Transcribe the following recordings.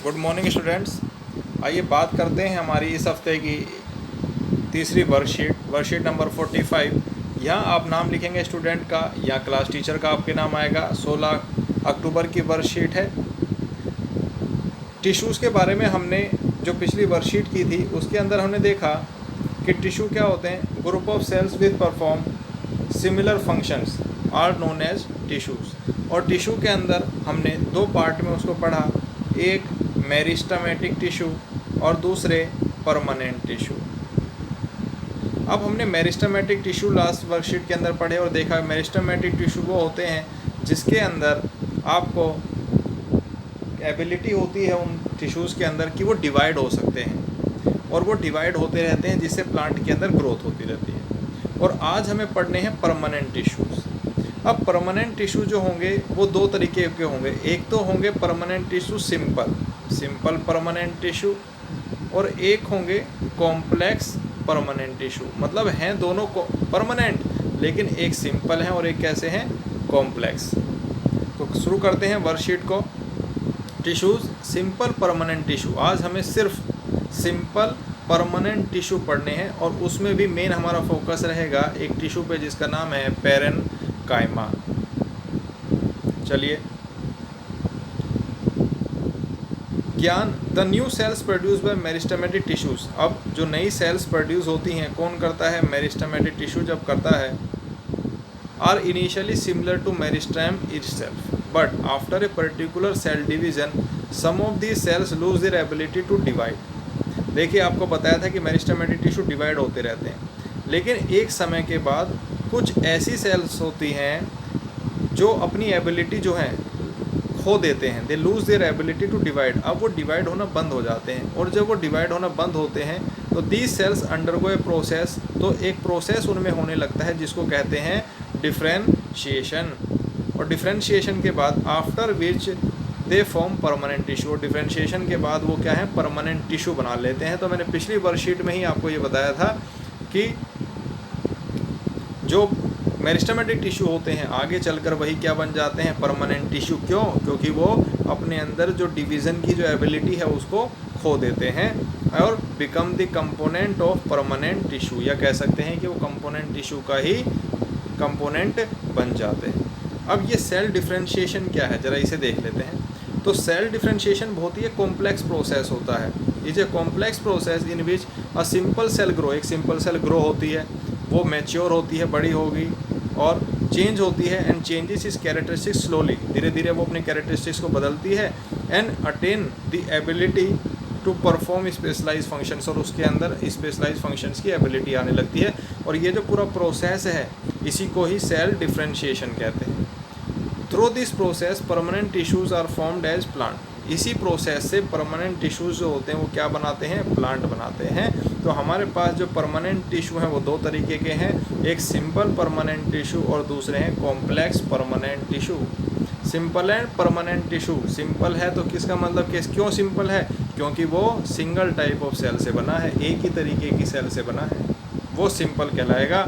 Good morning students. आइए बात करते हैं हमारी इस हफ्ते की तीसरी वर्कशीट नंबर 45। यहाँ आप नाम लिखेंगे स्टूडेंट का या क्लास टीचर का आपके नाम आएगा। 16 अक्टूबर की वर्कशीट है। टिश्यूज़ के बारे में हमने जो पिछली वर्कशीट की थी उसके अंदर हमने देखा कि टिश्यू क्या होते हैं। Group of cells with perform similar functions are known as tissues. और टिश्यू के अंदर हमने दो पार्ट में उसको पढ़ा, एक मेरिस्टेमेटिक टिश्यू और दूसरे परमानेंट टिश्यू। अब हमने मेरिस्टेमेटिक टिश्यू लास्ट वर्कशीट के अंदर पढ़े और देखा मेरिस्टेमेटिक टिश्यू वो होते हैं जिसके अंदर आपको एबिलिटी होती है उन टिश्यूज़ के अंदर कि वो डिवाइड हो सकते हैं और वो डिवाइड होते रहते हैं जिससे प्लांट के अंदर ग्रोथ होती रहती है। और आज हमें पढ़ने हैं परमानेंट टिश्यूज़। अब परमानेंट टिश्यू जो होंगे वो दो तरीके के होंगे। एक तो होंगे permanent tissue simple permanent tissue, और एक होंगे कॉम्प्लेक्स परमानेंट टिश्यू। मतलब हैं दोनों को परमानेंट, लेकिन एक सिंपल है और एक कैसे हैं, कॉम्प्लेक्स। तो शुरू करते हैं वर्कशीट को। Tissues simple permanent tissue. आज हमें सिर्फ सिंपल परमानेंट टिश्यू पढ़ने हैं और उसमें भी मेन हमारा फोकस रहेगा एक टिश्यू पे जिसका नाम है पैरेनकाइमा। चलिए, ज्ञान the new sales produce by meristematic tissues. अब जो नई सेल्स प्रोड्यूस होती हैं कौन करता है, मेरिस्टेमेटिक टिश्यू जब करता है। Are initially similar to meristem itself but after a particular cell division some of the cells lose their ability to divide. देखिए, आपको बताया था कि मेरिस्टेमेटिक टिश्यू डिवाइड होते रहते हैं, लेकिन एक समय के बाद कुछ ऐसी सेल्स होती हैं जो अपनी एबिलिटी जो है खो देते हैं। They lose their ability to divide. अब वो डिवाइड होना बंद हो जाते हैं, और जब वो डिवाइड होना बंद होते हैं तो these cells undergo a process. तो एक प्रोसेस उनमें होने लगता है जिसको कहते हैं डिफ्रेंशिएशन। और डिफ्रेंशिएशन के बाद after which they form permanent tissue. और डिफ्रेंशिएशन के बाद वो क्या है, परमानेंट टिश्यू बना लेते हैं। तो मैंने पिछली वर्कशीट में ही आपको ये बताया था कि जो मेरिस्टेमेटिक टिश्यू होते हैं आगे चलकर वही क्या बन जाते हैं, परमानेंट टिश्यू। क्यों? क्योंकि वो अपने अंदर जो डिवीज़न की जो एबिलिटी है उसको खो देते हैं और become the component of permanent tissue, या कह सकते हैं कि वो कंपोनेंट टिश्यू का ही कंपोनेंट बन जाते हैं। अब ये सेल डिफ्रेंशिएशन क्या है, ज़रा इसे देख लेते हैं। तो सेल डिफ्रेंशिएशन बहुत ही कॉम्प्लेक्स प्रोसेस होता है। Is a complex process in which a simple cell grow. एक सिंपल सेल ग्रो होती है, वो मैच्योर होती है, बड़ी होगी और चेंज होती है। And changes is characteristics slowly, धीरे धीरे वो अपने कैरेक्टरिस्टिक्स को बदलती है। And attain the ability to perform specialise functions, और उसके अंदर स्पेशलाइज फंक्शंस की एबिलिटी आने लगती है। और ये जो पूरा प्रोसेस है इसी को ही सेल डिफ्रेंशिएशन कहते हैं। Through this process permanent tissues are formed as plant. इसी प्रोसेस से परमानेंट टिश्यूज़ जो होते हैं वो क्या बनाते हैं, प्लांट बनाते हैं। तो हमारे पास जो परमानेंट टिश्यू हैं वो दो तरीके के हैं, एक सिंपल परमानेंट टिश्यू और दूसरे हैं complex permanent tissue. Simple and permanent tissue, simple है तो किसका मतलब कि क्यों सिंपल है, क्योंकि वो सिंगल टाइप ऑफ सेल से बना है, एक ही तरीके की सेल से बना है, वो सिंपल कहलाएगा।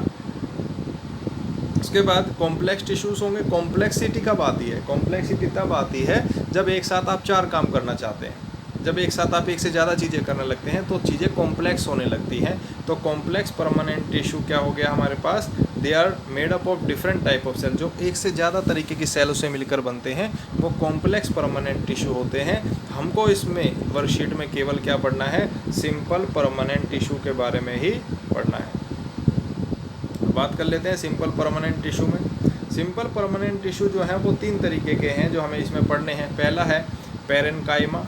उसके बाद कॉम्प्लेक्स टिश्यूज़ होंगे। कॉम्प्लेक्सिटी कब आती है, कॉम्प्लेक्सिटी तब आती है जब एक साथ आप चार काम करना चाहते हैं। जब एक साथ आप एक से ज़्यादा चीज़ें करने लगते हैं तो चीज़ें कॉम्प्लेक्स होने लगती हैं। तो कॉम्प्लेक्स परमानेंट टिश्यू क्या हो गया हमारे पास, they are made up of different type of cell. जो एक से ज़्यादा तरीके की सेल से मिलकर बनते हैं वो कॉम्प्लेक्स परमानेंट टिश्यू होते हैं। हमको इसमें वर्कशीट में केवल क्या पढ़ना है, सिंपल परमानेंट टिश्यू के बारे में ही पढ़ना है। बात कर लेते हैं सिंपल परमानेंट टिश्यू में। सिंपल परमानेंट टिश्यू जो है वो तीन तरीके के हैं जो हमें इसमें पढ़ने हैं। पहला है पैरेनकाइमा,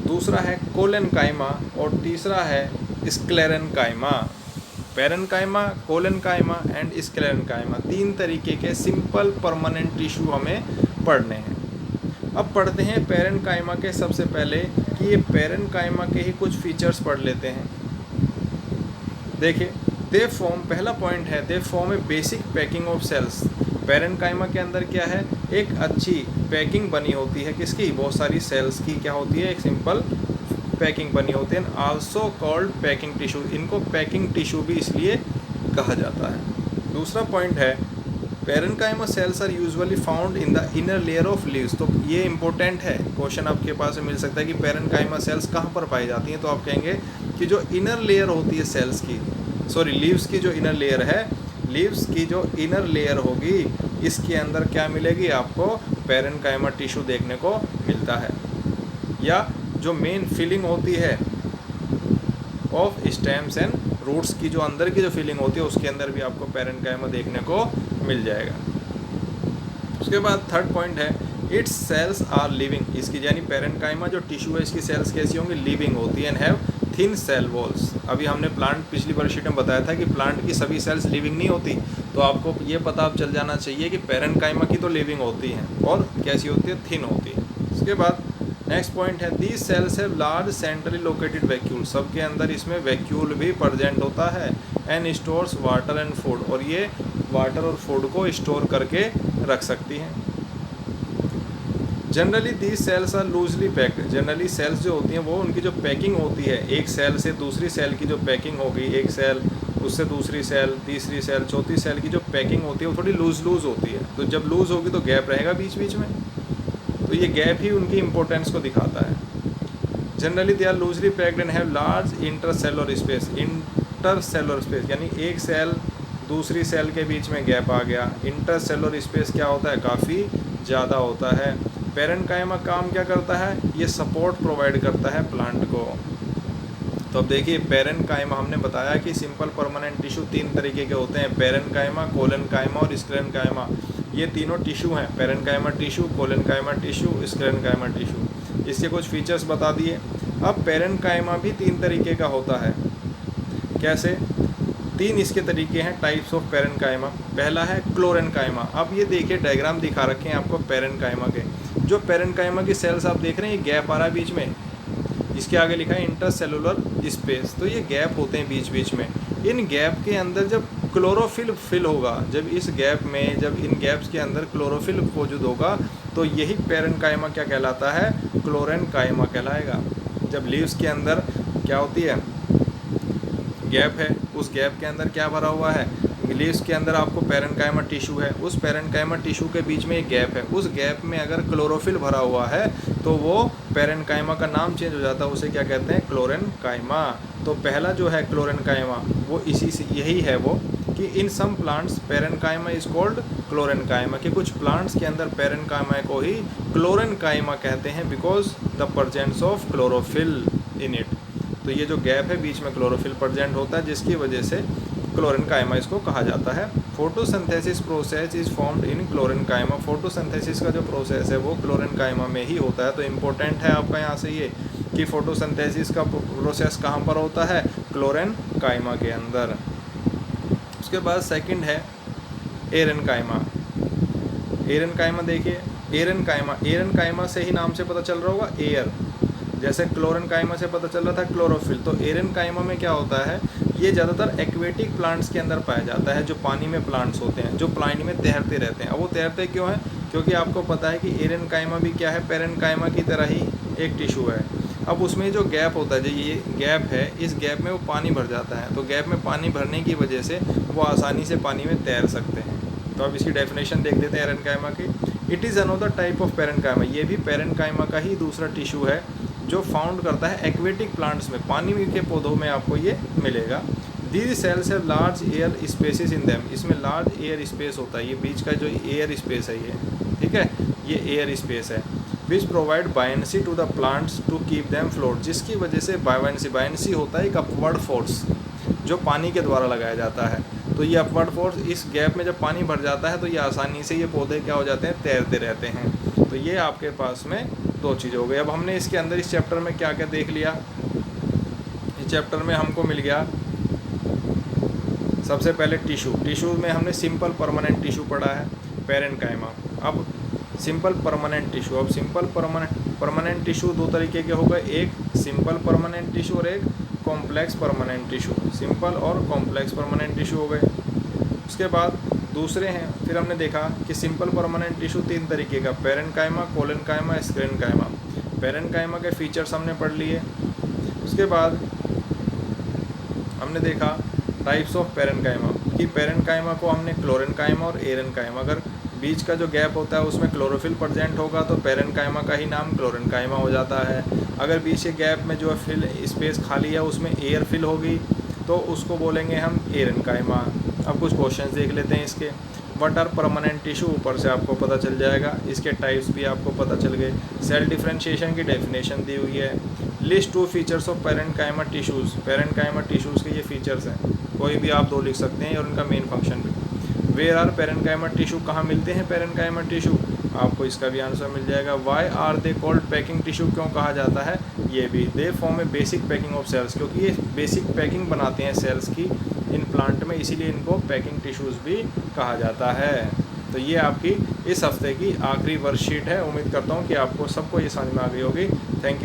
दूसरा है कोलेनकाइमा और तीसरा है sclerenchyma. Parenchyma, collenchyma and sclerenchyma, तीन तरीके के सिंपल परमानेंट टिश्यू हमें पढ़ने हैं। अब पढ़ते हैं पैरेनकाइमा के। सबसे पहले कि ये पैरेनकाइमा के ही कुछ फीचर्स पढ़ लेते हैं। देखिए, दे फॉर्म, पहला पॉइंट है they form a basic packing of cells. Parenchyma के अंदर क्या है, एक अच्छी पैकिंग बनी होती है, किसकी, बहुत सारी सेल्स की क्या होती है, एक सिंपल पैकिंग बनी होती है। आल्सो कॉल्ड पैकिंग टिश्यू, इनको पैकिंग टिश्यू भी इसलिए कहा जाता है। दूसरा पॉइंट है parenchyma cells are usually found in the inner layer of leaves. तो ये इंपॉर्टेंट है, क्वेश्चन आपके पास में मिल सकता है कि पेरेन्काइमा सेल्स कहाँ पर पाई जाती हैं। तो आप कहेंगे कि जो इनर लेयर होती है सेल्स की, सॉरी लीव्स की जो इनर लेयर है, लीव्स की जो इनर लेयर होगी इसके अंदर क्या मिलेगी आपको, पेरेन्काइमा टिश्यू देखने को मिलता है। या जो मेन फिलिंग होती है ऑफ स्टेम्स एंड रूट्स की, जो अंदर की जो फीलिंग होती है उसके अंदर भी आपको पेरेन्काइमा देखने को मिल जाएगा। उसके बाद थर्ड पॉइंट है इट्स सेल्स आर लिविंग। इसकी यानी पेरेन्काइमा जो टिश्यू है इसकी सेल्स कैसी होंगी, लिविंग होती है and have thin cell walls. अभी हमने प्लांट पिछली वर्कशीट में बताया था कि प्लांट की सभी सेल्स लिविंग नहीं होती, तो आपको ये पता अब चल जाना चाहिए कि पेरेन्काइमा की तो लिविंग होती हैं और कैसी होती है, थिन होती है। उसके बाद नेक्स्ट पॉइंट है these cells have large centrally located vacuole. सबके अंदर इसमें वैक्यूल भी प्रेजेंट होता है and stores water and food, और ये वाटर और फूड को स्टोर करके रख सकती हैं। Generally these cells are loosely packed. Generally cells जो होती हैं वो उनकी जो पैकिंग होती है, एक सेल से दूसरी सेल की जो पैकिंग होगी, एक सेल उससे दूसरी सेल, तीसरी सेल, चौथी सेल की जो पैकिंग होती है वो थोड़ी लूज होती है। तो जब लूज होगी तो गैप रहेगा बीच बीच में, तो ये गैप ही उनकी इंपॉर्टेंस को दिखाता है। Generally they are loosely packed and have large intercellular space. Intercellular space यानी एक सेल दूसरी सेल के बीच में गैप आ गया। इंटरसेलुलर स्पेस क्या होता है, काफ़ी ज़्यादा होता है। पेरेन्काइमा काम क्या करता है, ये सपोर्ट प्रोवाइड करता है प्लांट को। तो अब देखिए पेरेन्काइमा हमने बताया कि सिंपल परमानेंट टिश्यू तीन तरीके के होते हैं, पेरेन्काइमा, कोलेनकाइमा और स्क्लेरेन्काइमा। ये तीनों टिश्यू हैं, parenchyma tissue, collenchyma tissue, sclerenchyma tissue. इसके कुछ फीचर्स बता दिए। अब पेरेन्काइमा भी तीन तरीके का होता है। कैसे, तीन इसके तरीके हैं टाइप्स ऑफ पेरेन्काइमा। पहला है क्लोरेन्काइमा। अब ये देखिए डायग्राम दिखा रखे हैं आपको पेरेन्काइमा के। जो पेरेन्काइमा की सेल्स आप देख रहे हैं, ये गैप आ रहा है बीच में, इसके आगे लिखा है इंटरसेलुलर स्पेस। तो ये गैप होते हैं बीच बीच में। इन गैप के अंदर जब क्लोरोफिल फिल होगा, जब इस गैप में, जब इन गैप्स के अंदर क्लोरोफिल मौजूद होगा, तो यही पेरेन्काइमा क्या कहलाता है, क्लोरेन्काइमा कहलाएगा। जब लीव्स के अंदर क्या होती है, गैप है, उस गैप के अंदर क्या भरा हुआ है, लीव्स के अंदर आपको पेरेन्काइमा टिश्यू है, उस पेरेन्काइमा टिश्यू के बीच में एक गैप है, उस गैप में अगर क्लोरोफिल भरा हुआ है तो वो पेरेन्काइमा का नाम चेंज हो जाता है, उसे क्या कहते हैं, क्लोरेन्काइमा। तो पहला जो है क्लोरेन्काइमा वो इसी से यही है वो कि in some plants parenchyma is called chlorenchyma, कि कुछ प्लांट्स के अंदर पेरेन्काइमा को ही क्लोरेन्काइमा कहते हैं because the presence of chlorophyll in it. तो ये जो गैप है बीच में क्लोरोफिल प्रेजेंट होता है, जिसकी वजह से क्लोरेन्काइमा इसको कहा जाता है। Photosynthesis process is formed in क्लोरेन्काइमा। Photosynthesis का जो प्रोसेस है वो क्लोरेन्काइमा में ही होता है। तो इम्पोर्टेंट है आपका यहाँ से ये कि फोटोसिंथेसिस का प्रोसेस कहाँ पर होता है, क्लोरेन्काइमा के अंदर। उसके बाद सेकंड है एरेन्काइमा। एरेन्काइमा देखिए, एरेन्काइमा से ही नाम से पता चल रहा होगा एयर, जैसे क्लोरेन्काइमा से पता चल रहा था क्लोरोफिल। तो एरेन्काइमा में क्या होता है, ये ज़्यादातर एक्वेटिक प्लांट्स के अंदर पाया जाता है, जो पानी में प्लांट्स होते हैं, जो पानी में तैरते रहते हैं। अब वो तैरते क्यों हैं, क्योंकि आपको पता है कि एरेन्काइमा भी क्या है, पेरेन्काइमा की तरह ही एक टिश्यू है। अब उसमें जो गैप होता है, जो ये गैप है, इस गैप में वो पानी भर जाता है। तो गैप में पानी भरने की वजह से वो आसानी से पानी में तैर सकते हैं। तो अब इसकी डेफिनेशन देख देते हैं एरेन्काइमा की। It is another type of parenchyma. ये भी पेरेन्काइमा का ही दूसरा टिश्यू है जो फाउंड करता है एक्वेटिक प्लांट्स में, पानी के पौधों में आपको ये मिलेगा। These cells have large air spaces in them. इसमें लार्ज एयर स्पेस होता है, ये बीच का जो एयर स्पेस है ये, ठीक है, ये एयर स्पेस है। Which provide buoyancy to the plants to keep them float, जिसकी वजह से बायनेंसी होता है एक अपवर्ड फोर्स जो पानी के द्वारा लगाया जाता है। तो ये अपवर्ड फोर्स, इस गैप में जब पानी भर जाता है तो ये आसानी से ये पौधे क्या हो जाते हैं, तैरते रहते हैं। तो ये आपके पास में दो चीज़ हो गई। अब हमने इसके अंदर इस चैप्टर में क्या क्या देख लिया, इस चैप्टर में हमको मिल गया सबसे पहले टिश्यू में हमने सिंपल परमानेंट टिश्यू पढ़ा है, पेरेन्काइमा। अब सिंपल परमानेंट टिश्यू, अब सिंपल परमानेंट टिश्यू दो तरीके के हो गए, एक सिंपल परमानेंट टिश्यू और एक कॉम्प्लेक्स परमानेंट टिश्यू। सिंपल और कॉम्प्लेक्स परमानेंट टिश्यू हो गए। उसके बाद दूसरे हैं, फिर हमने देखा कि सिंपल परमानेंट टिश्यू तीन तरीके का, पेरेन्काइमा, कोलेन्काइमा, स्क्लेरेन्काइमा। पेरेन्काइमा के फीचर्स हमने पढ़ लिए। उसके बाद हमने देखा टाइप्स ऑफ पेरेन्काइमा। कि पेरेन्काइमा को हमने क्लोरेन्काइमा और एरेन्काइमा, अगर बीच का जो गैप होता है उसमें क्लोरोफिल प्रेजेंट होगा तो पेरेन्काइमा का ही नाम क्लोरेन्काइमा हो जाता है। अगर बीच के गैप में जो फिल स्पेस खाली है उसमें एयर फिल होगी तो उसको बोलेंगे हम एरेन्काइमा। अब कुछ क्वेश्चंस देख लेते हैं इसके। व्हाट आर परमानेंट टिश्यू, ऊपर से आपको पता चल जाएगा। इसके टाइप्स भी आपको पता चल गए। सेल डिफरेंशिएशन की डेफिनेशन दी हुई है। List 2 features of parenchyma tissues, parenchyma tissues के ये फीचर्स हैं, कोई भी आप 2 लिख सकते हैं और उनका मेन फंक्शन भी। वेयर आर पेरेन्काइमा टिश्यू, कहाँ मिलते हैं पेरेन्काइमा टिश्यू, आपको इसका भी आंसर मिल जाएगा। Why are they called packing tissue, क्यों कहा जाता है, ये भी। They form a basic packing of cells, क्योंकि ये बेसिक पैकिंग बनाते हैं सेल्स की इन प्लांट में, इसीलिए इनको पैकिंग टिश्यूज़ भी कहा जाता है। तो ये आपकी इस हफ्ते की आखिरी वर्कशीट है। उम्मीद करता हूँ कि आपको सबको ये समझ में आ गई होगी। Thank you.